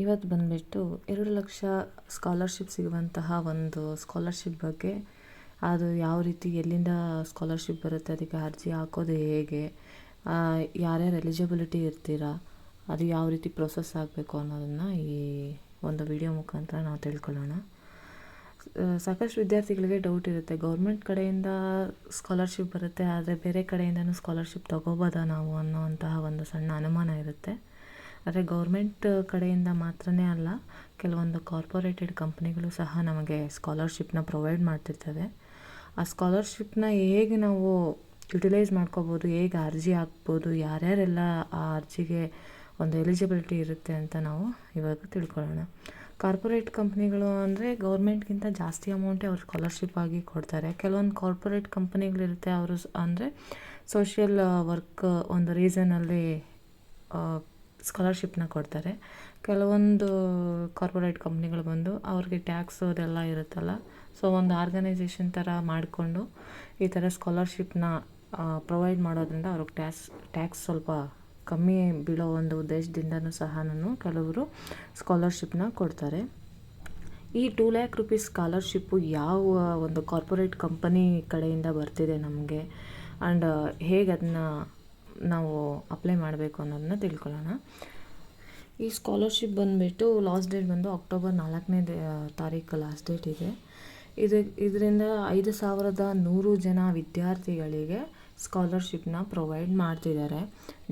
ಇವತ್ತು ಬಂದುಬಿಟ್ಟು 2 ಲಕ್ಷ ಸ್ಕಾಲರ್ಶಿಪ್ ಸಿಗುವಂತಹ ಒಂದು ಸ್ಕಾಲರ್ಶಿಪ್ ಬಗ್ಗೆ, ಅದು ಯಾವ ರೀತಿ ಎಲ್ಲಿಂದ ಸ್ಕಾಲರ್ಶಿಪ್ ಬರುತ್ತೆ, ಅದಕ್ಕೆ ಅರ್ಜಿ ಹಾಕೋದು ಹೇಗೆ, ಯಾರ್ಯಾರು ಎಲಿಜಿಬಿಲಿಟಿ ಇರ್ತೀರಾ, ಅದು ಯಾವ ರೀತಿ ಪ್ರೊಸೆಸ್ ಆಗಬೇಕು ಅನ್ನೋದನ್ನು ಈ ಒಂದು ವಿಡಿಯೋ ಮುಖಾಂತರ ನಾವು ತಿಳ್ಕೊಳ್ಳೋಣ. ಸಾಕಷ್ಟು ವಿದ್ಯಾರ್ಥಿಗಳಿಗೆ ಡೌಟ್ ಇರುತ್ತೆ, ಗೌರ್ಮೆಂಟ್ ಕಡೆಯಿಂದ ಸ್ಕಾಲರ್ಶಿಪ್ ಬರುತ್ತೆ ಆದರೆ ಬೇರೆ ಕಡೆಯಿಂದನೂ ಸ್ಕಾಲರ್ಶಿಪ್ ತೊಗೋಬೋದಾ ನಾವು ಅನ್ನೋವಂತಹ ಒಂದು ಸಣ್ಣ ಅನುಮಾನ ಇರುತ್ತೆ. ಆದರೆ ಗೌರ್ಮೆಂಟ್ ಕಡೆಯಿಂದ ಮಾತ್ರನೇ ಅಲ್ಲ, ಕೆಲವೊಂದು ಕಾರ್ಪೊರೇಟೆಡ್ ಕಂಪ್ನಿಗಳು ಸಹ ನಮಗೆ ಸ್ಕಾಲರ್ಶಿಪ್ನ ಪ್ರೊವೈಡ್ ಮಾಡ್ತಿರ್ತವೆ. ಆ ಸ್ಕಾಲರ್ಶಿಪ್ನ ಹೇಗೆ ನಾವು ಯುಟಿಲೈಸ್ ಮಾಡ್ಕೋಬೋದು, ಹೇಗೆ ಅರ್ಜಿ ಹಾಕ್ಬೋದು, ಯಾರ್ಯಾರೆಲ್ಲ ಆ ಅರ್ಜಿಗೆ ಒಂದು ಎಲಿಜಿಬಿಲಿಟಿ ಇರುತ್ತೆ ಅಂತ ನಾವು ಇವಾಗ ತಿಳ್ಕೊಳ್ಳೋಣ. ಕಾರ್ಪೊರೇಟ್ ಕಂಪ್ನಿಗಳು ಅಂದರೆ ಗೌರ್ಮೆಂಟ್ಗಿಂತ ಜಾಸ್ತಿ ಅಮೌಂಟೇ ಅವ್ರು ಸ್ಕಾಲರ್ಶಿಪ್ ಆಗಿ ಕೊಡ್ತಾರೆ. ಕೆಲವೊಂದು ಕಾರ್ಪೊರೇಟ್ ಕಂಪ್ನಿಗಳಿರುತ್ತೆ, ಅವರು ಅಂದರೆ ಸೋಷಿಯಲ್ ವರ್ಕ್ ಒಂದು ರೀಸನಲ್ಲಿ ಸ್ಕಾಲರ್ಶಿಪ್ನ ಕೊಡ್ತಾರೆ. ಕೆಲವೊಂದು ಕಾರ್ಪೊರೇಟ್ ಕಂಪ್ನಿಗಳು ಬಂದು ಅವ್ರಿಗೆ ಟ್ಯಾಕ್ಸ್ ಅದೆಲ್ಲ ಇರುತ್ತಲ್ಲ, ಸೊ ಒಂದು ಆರ್ಗನೈಸೇಷನ್ ಥರ ಮಾಡಿಕೊಂಡು ಈ ಥರ ಸ್ಕಾಲರ್ಶಿಪ್ನ ಪ್ರೊವೈಡ್ ಮಾಡೋದ್ರಿಂದ ಅವ್ರಿಗೆ ಟ್ಯಾಕ್ಸ್ ಸ್ವಲ್ಪ ಕಮ್ಮಿ ಬೀಳೋ ಒಂದು ಉದ್ದೇಶದಿಂದನೂ ಸಹ ಕೆಲವರು ಸ್ಕಾಲರ್ಶಿಪ್ನ ಕೊಡ್ತಾರೆ. ಈ 2 lakh rupees ಸ್ಕಾಲರ್ಶಿಪ್ಪು ಯಾವ ಒಂದು ಕಾರ್ಪೊರೇಟ್ ಕಂಪನಿ ಕಡೆಯಿಂದ ಬರ್ತಿದೆ ನಮಗೆ, ಆ್ಯಂಡ್ ಹೇಗೆ ಅದನ್ನ ನಾವು ಅಪ್ಲೈ ಮಾಡಬೇಕು ಅನ್ನೋದನ್ನ ತಿಳ್ಕೊಳ್ಳೋಣ. ಈ ಸ್ಕಾಲರ್ಶಿಪ್ ಬಂದುಬಿಟ್ಟು ಲಾಸ್ಟ್ ಡೇಟ್ ಬಂದು ಅಕ್ಟೋಬರ್ 4ನೇ ತಾರೀಕು ಲಾಸ್ಟ್ ಡೇಟ್ ಇದೆ. ಇದರಿಂದ 5100 ಜನ ವಿದ್ಯಾರ್ಥಿಗಳಿಗೆ ಸ್ಕಾಲರ್ಶಿಪ್ನ ಪ್ರೊವೈಡ್ ಮಾಡ್ತಿದ್ದಾರೆ.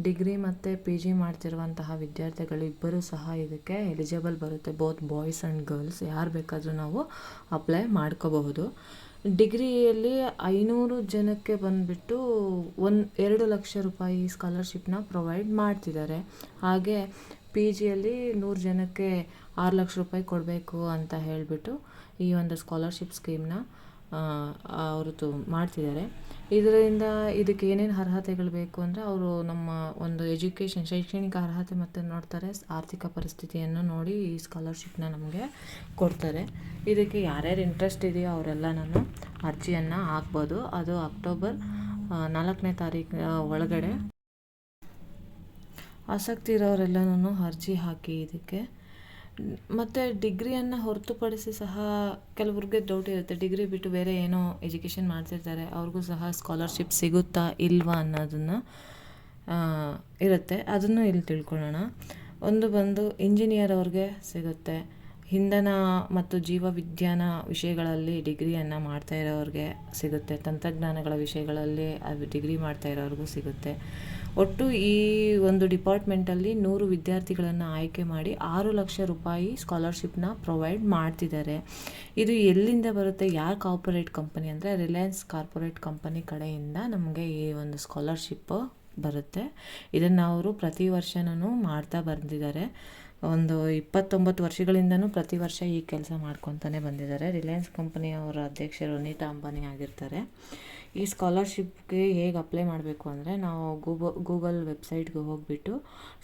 ಡಿಗ್ರಿ ಮತ್ತು PG ಮಾಡ್ತಿರುವಂತಹ ವಿದ್ಯಾರ್ಥಿಗಳು ಇಬ್ಬರೂ ಸಹ ಇದಕ್ಕೆ ಎಲಿಜಿಬಲ್ ಬರುತ್ತೆ, ಬೋತ್ ಬಾಯ್ಸ್ ಆ್ಯಂಡ್ ಗರ್ಲ್ಸ್, ಯಾರು ಬೇಕಾದರೂ ನಾವು ಅಪ್ಲೈ ಮಾಡ್ಕೋಬಹುದು. ಡಿಗ್ರಿಯಲ್ಲಿ 500 ಜನಕ್ಕೆ ಬಂದುಬಿಟ್ಟು 2 ಲಕ್ಷ ರೂಪಾಯಿ ಸ್ಕಾಲರ್ಶಿಪ್ನ ಪ್ರೊವೈಡ್ ಮಾಡ್ತಿದ್ದಾರೆ. ಹಾಗೆ PGಯಲ್ಲಿ 100 ಜನಕ್ಕೆ 6 ಲಕ್ಷ ರೂಪಾಯಿ ಕೊಡಬೇಕು ಅಂತ ಹೇಳಿಬಿಟ್ಟು ಈ ಒಂದು ಸ್ಕಾಲರ್ಶಿಪ್ ಸ್ಕೀಮ್ನ ಅವ್ರದ್ದು ಮಾಡ್ತಿದ್ದಾರೆ. ಇದಕ್ಕೆ ಏನೇನು ಅರ್ಹತೆಗಳು ಬೇಕು ಅಂದರೆ, ಅವರು ನಮ್ಮ ಒಂದು ಶೈಕ್ಷಣಿಕ ಅರ್ಹತೆ ಮತ್ತು ನೋಡ್ತಾರೆ, ಆರ್ಥಿಕ ಪರಿಸ್ಥಿತಿಯನ್ನು ನೋಡಿ ಈ ಸ್ಕಾಲರ್ಶಿಪ್ನ ನಮಗೆ ಕೊಡ್ತಾರೆ. ಇದಕ್ಕೆ ಯಾರ್ಯಾರು ಇಂಟ್ರೆಸ್ಟ್ ಇದೆಯೋ ಅವರೆಲ್ಲ ಅರ್ಜಿಯನ್ನು ಹಾಕ್ಬೋದು. ಅದು ಅಕ್ಟೋಬರ್ 4ನೇ ತಾರೀಕು ಒಳಗಡೆ ಆಸಕ್ತಿ ಇರೋರೆಲ್ಲನೂ ಅರ್ಜಿ ಹಾಕಿ ಇದಕ್ಕೆ. ಮತ್ತು ಡಿಗ್ರಿಯನ್ನು ಹೊರತುಪಡಿಸಿ ಸಹ ಕೆಲವ್ರಿಗೆ ಡೌಟ್ ಇರುತ್ತೆ, ಡಿಗ್ರಿ ಬಿಟ್ಟು ಬೇರೆ ಏನೋ ಎಜುಕೇಷನ್ ಮಾಡ್ತಿರ್ತಾರೆ, ಅವ್ರಿಗೂ ಸಹ ಸ್ಕಾಲರ್ಶಿಪ್ ಸಿಗುತ್ತಾ ಇಲ್ವಾ ಅನ್ನೋದನ್ನು ಇರುತ್ತೆ. ಅದನ್ನು ಇಲ್ಲಿ ತಿಳ್ಕೊಳ್ಳೋಣ. ಒಂದು ಬಂದು ಇಂಜಿನಿಯರ್ ಅವ್ರಿಗೆ ಸಿಗುತ್ತೆ, ಇಂಧನ ಮತ್ತು ಜೀವವಿಜ್ಞಾನ ವಿಷಯಗಳಲ್ಲಿ ಡಿಗ್ರಿಯನ್ನು ಮಾಡ್ತಾ ಇರೋರಿಗೆ ಸಿಗುತ್ತೆ, ತಂತ್ರಜ್ಞಾನಗಳ ವಿಷಯಗಳಲ್ಲಿ ಡಿಗ್ರಿ ಮಾಡ್ತಾ ಇರೋರಿಗೂ ಸಿಗುತ್ತೆ. ಒಟ್ಟು ಈ ಒಂದು ಡಿಪಾರ್ಟ್ಮೆಂಟಲ್ಲಿ 100 ವಿದ್ಯಾರ್ಥಿಗಳನ್ನು ಆಯ್ಕೆ ಮಾಡಿ 6 ಲಕ್ಷ ರೂಪಾಯಿ ಸ್ಕಾಲರ್ಶಿಪ್ನ ಪ್ರೊವೈಡ್ ಮಾಡ್ತಿದ್ದಾರೆ. ಇದು ಎಲ್ಲಿಂದ ಬರುತ್ತೆ, ಯಾರು ಕಾರ್ಪೊರೇಟ್ ಕಂಪನಿ ಅಂದರೆ ರಿಲಯನ್ಸ್ ಕಾರ್ಪೊರೇಟ್ ಕಂಪನಿ ಕಡೆಯಿಂದ ನಮಗೆ ಈ ಒಂದು ಸ್ಕಾಲರ್ಶಿಪ್ ಬರುತ್ತೆ. ಇದನ್ನು ಅವರು ಪ್ರತಿ ವರ್ಷನೂ ಮಾಡ್ತಾ ಬಂದಿದ್ದಾರೆ. ಒಂದು 29 ವರ್ಷಗಳಿಂದನೂ ಪ್ರತಿ ವರ್ಷ ಈ ಕೆಲಸ ಮಾಡ್ಕೊತಾನೆ ಬಂದಿದ್ದಾರೆ. ರಿಲಯನ್ಸ್ ಕಂಪನಿಯವರ ಅಧ್ಯಕ್ಷರು ಅನಿತಾ ಅಂಬಾನಿ ಆಗಿರ್ತಾರೆ. ಈ ಸ್ಕಾಲರ್ಶಿಪ್ಗೆ ಹೇಗೆ ಅಪ್ಲೈ ಮಾಡಬೇಕು ಅಂದರೆ, ನಾವು ಗೂಗಲ್ ವೆಬ್ಸೈಟ್ಗೆ ಹೋಗಿಬಿಟ್ಟು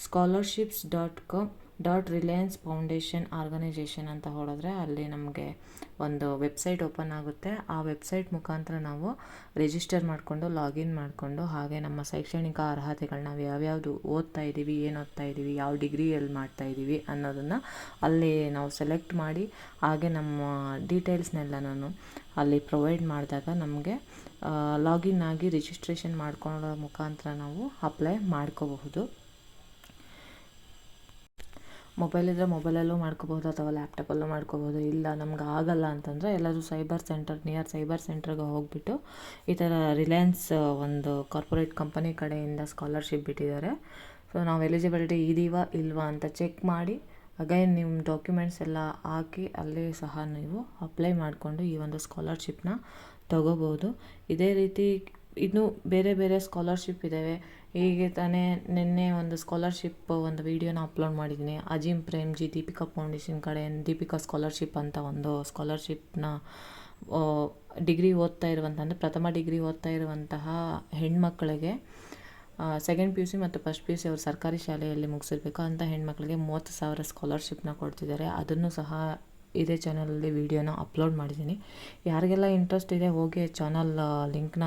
scholarships.com.Reliance Foundation Organization ಅಂತ ಹೊಡೆದ್ರೆ ಅಲ್ಲಿ ನಮಗೆ ಒಂದು ವೆಬ್ಸೈಟ್ ಓಪನ್ ಆಗುತ್ತೆ. ಆ ವೆಬ್ಸೈಟ್ ಮುಖಾಂತರ ನಾವು ರಿಜಿಸ್ಟರ್ ಮಾಡಿಕೊಂಡು ಲಾಗಿನ್ ಮಾಡಿಕೊಂಡು, ಹಾಗೆ ನಮ್ಮ ಶೈಕ್ಷಣಿಕ ಅರ್ಹತೆಗಳನ್ನ ನಾವು ಯಾವ್ಯಾವುದು ಓದ್ತಾ ಇದ್ದೀವಿ, ಏನು ಓದ್ತಾ ಇದ್ದೀವಿ, ಯಾವ ಡಿಗ್ರಿಯಲ್ಲಿ ಮಾಡ್ತಾ ಇದ್ದೀವಿ ಅನ್ನೋದನ್ನು ಅಲ್ಲಿ ನಾವು ಸೆಲೆಕ್ಟ್ ಮಾಡಿ, ಹಾಗೆ ನಮ್ಮ ಡೀಟೇಲ್ಸ್ನೆಲ್ಲನೂ ಅಲ್ಲಿ ಪ್ರೊವೈಡ್ ಮಾಡಿದಾಗ ನಮಗೆ ಲಾಗಿನ್ ಆಗಿ ರಿಜಿಸ್ಟ್ರೇಷನ್ ಮಾಡ್ಕೊಳ್ಳೋ ಮುಖಾಂತರ ನಾವು ಅಪ್ಲೈ ಮಾಡ್ಕೋಬಹುದು. ಮೊಬೈಲ್ ಇದ್ದರೆ ಮೊಬೈಲಲ್ಲೂ ಮಾಡ್ಕೋಬಹುದು ಅಥವಾ ಲ್ಯಾಪ್ಟಾಪಲ್ಲೂ ಮಾಡ್ಕೋಬಹುದು. ಇಲ್ಲ ನಮ್ಗೆ ಆಗಲ್ಲ ಅಂತಂದರೆ ಎಲ್ಲರೂ ನಿಯರ್ ಸೈಬರ್ ಸೆಂಟರ್ಗೆ ಹೋಗಿಬಿಟ್ಟು ಈ ಥರ ರಿಲಯನ್ಸ್ ಒಂದು ಕಾರ್ಪೊರೇಟ್ ಕಂಪನಿ ಕಡೆಯಿಂದ ಸ್ಕಾಲರ್ಶಿಪ್ ಬಿಟ್ಟಿದ್ದಾರೆ, ಸೊ ನಾವು ಎಲಿಜಿಬಿಲಿಟಿ ಇದೀವಾ ಇಲ್ವಾ ಅಂತ ಚೆಕ್ ಮಾಡಿ ಅಗೈನ್ ನಿಮ್ಮ ಡಾಕ್ಯುಮೆಂಟ್ಸ್ ಎಲ್ಲ ಹಾಕಿ ಅಲ್ಲೇ ಸಹ ನೀವು ಅಪ್ಲೈ ಮಾಡಿಕೊಂಡು ಈ ಒಂದು ಸ್ಕಾಲರ್ಶಿಪ್ನ ತೊಗೋಬೋದು. ಇದೇ ರೀತಿ ಇನ್ನೂ ಬೇರೆ ಬೇರೆ ಸ್ಕಾಲರ್ಶಿಪ್ ಇದ್ದಾವೆ. ಹೀಗೆ ತಾನೇ ನಿನ್ನೆ ಒಂದು ಸ್ಕಾಲರ್ಶಿಪ್ ಒಂದು ವೀಡಿಯೋನ ಅಪ್ಲೋಡ್ ಮಾಡಿದ್ದೀನಿ. ಅಜೀಮ್ ಪ್ರೇಮ್ಜಿ ದೀಪಿಕಾ ಫೌಂಡೇಶನ್ ಕಡೆಯಿಂದ ದೀಪಿಕಾ ಸ್ಕಾಲರ್ಶಿಪ್ ಅಂತ ಒಂದು ಸ್ಕಾಲರ್ಶಿಪ್ನ ಡಿಗ್ರಿ ಓದ್ತಾ ಇರುವಂಥ, ಅಂದರೆ ಪ್ರಥಮ ಡಿಗ್ರಿ ಓದ್ತಾ ಇರುವಂತಹ ಹೆಣ್ಮಕ್ಳಿಗೆ, ಸೆಕೆಂಡ್ PUC ಮತ್ತು ಫಸ್ಟ್ PUC ಅವರು ಸರ್ಕಾರಿ ಶಾಲೆಯಲ್ಲಿ ಮುಗಿಸಿರ್ಬೇಕು ಅಂತ ಹೆಣ್ಮಕ್ಳಿಗೆ 30,000 ಸ್ಕಾಲರ್ಶಿಪ್ನ ಕೊಡ್ತಿದ್ದಾರೆ. ಅದನ್ನು ಸಹ ಇದೇ ಚಾನಲಲ್ಲಿ ವೀಡಿಯೋನ ಅಪ್ಲೋಡ್ ಮಾಡಿದ್ದೀನಿ. ಯಾರಿಗೆಲ್ಲ ಇಂಟ್ರೆಸ್ಟ್ ಇದೆ ಹೋಗಿ ಚಾನಲ್ ಲಿಂಕ್ನ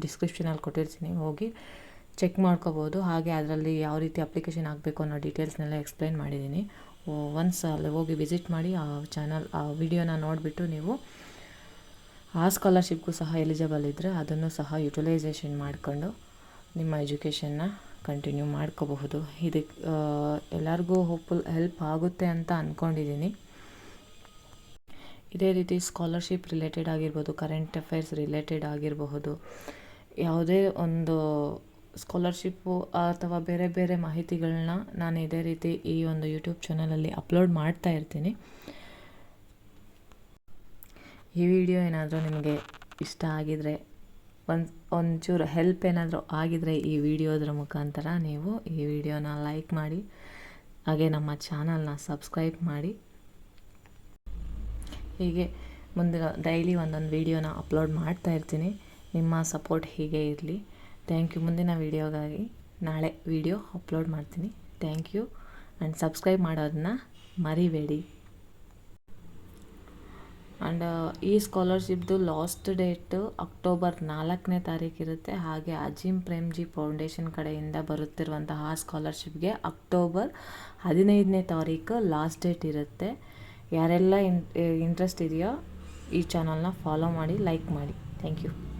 ಡಿಸ್ಕ್ರಿಪ್ಷನಲ್ಲಿ ಕೊಟ್ಟಿರ್ತೀನಿ, ಹೋಗಿ ಚೆಕ್ ಮಾಡ್ಕೋಬೋದು. ಹಾಗೆ ಅದರಲ್ಲಿ ಯಾವ ರೀತಿ ಅಪ್ಲಿಕೇಶನ್ ಆಗಬೇಕು ಅನ್ನೋ ಡೀಟೇಲ್ಸ್ನೆಲ್ಲ ಎಕ್ಸ್ಪ್ಲೈನ್ ಮಾಡಿದ್ದೀನಿ. ಒನ್ಸ್ ಅಲ್ಲಿ ಹೋಗಿ ವಿಸಿಟ್ ಮಾಡಿ ಆ ವಿಡಿಯೋನ ನೋಡಿಬಿಟ್ಟು ನೀವು ಆ ಸ್ಕಾಲರ್ಶಿಪ್ಗೂ ಸಹ ಎಲಿಜಿಬಲ್ ಇದ್ದರೆ ಅದನ್ನು ಸಹ ಯುಟಿಲೈಸೇಷನ್ ಮಾಡಿಕೊಂಡು ನಿಮ್ಮ ಎಜುಕೇಷನ್ನ ಕಂಟಿನ್ಯೂ ಮಾಡ್ಕೋಬಹುದು. ಇದಕ್ಕೆ ಎಲ್ಲರಿಗೂ ಹೆಲ್ಪ್ ಆಗುತ್ತೆ ಅಂತ ಅಂದ್ಕೊಂಡಿದ್ದೀನಿ. ಇದೇ ರೀತಿ ಸ್ಕಾಲರ್ಶಿಪ್ ರಿಲೇಟೆಡ್ ಆಗಿರ್ಬೋದು, ಕರೆಂಟ್ ಅಫೇರ್ಸ್ ರಿಲೇಟೆಡ್ ಆಗಿರಬಹುದು, ಯಾವುದೇ ಒಂದು ಸ್ಕಾಲರ್ಶಿಪ್ಪು ಅಥವಾ ಬೇರೆ ಬೇರೆ ಮಾಹಿತಿಗಳನ್ನ ನಾನು ಇದೇ ರೀತಿ ಈ ಒಂದು ಯೂಟ್ಯೂಬ್ ಚಾನಲಲ್ಲಿ ಅಪ್ಲೋಡ್ ಮಾಡ್ತಾ ಇರ್ತೀನಿ. ಈ ವಿಡಿಯೋ ಏನಾದರೂ ನಿಮಗೆ ಇಷ್ಟ ಆಗಿದರೆ, ಒಂಚೂರು ಹೆಲ್ಪ್ ಏನಾದರೂ ಆಗಿದರೆ ಈ ವಿಡಿಯೋದ್ರ ಮುಖಾಂತರ ನೀವು ಈ ವಿಡಿಯೋನ ಲೈಕ್ ಮಾಡಿ, ಹಾಗೆ ನಮ್ಮ ಚಾನಲ್ನ ಸಬ್ಸ್ಕ್ರೈಬ್ ಮಾಡಿ. ಹೀಗೆ ಮುಂದಿನ ಡೈಲಿ ಒಂದೊಂದು ವಿಡಿಯೋನ ಅಪ್ಲೋಡ್ ಮಾಡ್ತಾ ಇರ್ತೀನಿ. ನಿಮ್ಮ ಸಪೋರ್ಟ್ ಹೀಗೆ ಇರಲಿ. Thank you. ಮುಂದಿನ ವಿಡಿಯೋಗಾಗಿ ನಾಳೆ ವಿಡಿಯೋ ಅಪ್ಲೋಡ್ ಮಾಡ್ತೀನಿ. Thank you. ಆ್ಯಂಡ್ ಸಬ್ಸ್ಕ್ರೈಬ್ ಮಾಡೋದನ್ನ ಮರಿಬೇಡಿ. ಆ್ಯಂಡ್ ಈ ಸ್ಕಾಲರ್ಶಿಪ್ದು ಲಾಸ್ಟ್ ಡೇಟು ಅಕ್ಟೋಬರ್ 4ನೇ ತಾರೀಕು ಇರುತ್ತೆ. ಹಾಗೆ ಅಜೀಂ ಪ್ರೇಮ್ಜಿ ಫೌಂಡೇಶನ್ ಕಡೆಯಿಂದ ಬರುತ್ತಿರುವಂತಹ ಸ್ಕಾಲರ್ಶಿಪ್ಗೆ ಅಕ್ಟೋಬರ್ 15ನೇ ತಾರೀಕು ಲಾಸ್ಟ್ ಡೇಟ್ ಇರುತ್ತೆ. ಯಾರೆಲ್ಲ ಇಂಟ್ರೆಸ್ಟ್ ಇದೆಯೋ ಈ ಚಾನಲ್ನ ಫಾಲೋ ಮಾಡಿ, ಲೈಕ್ ಮಾಡಿ. Thank you.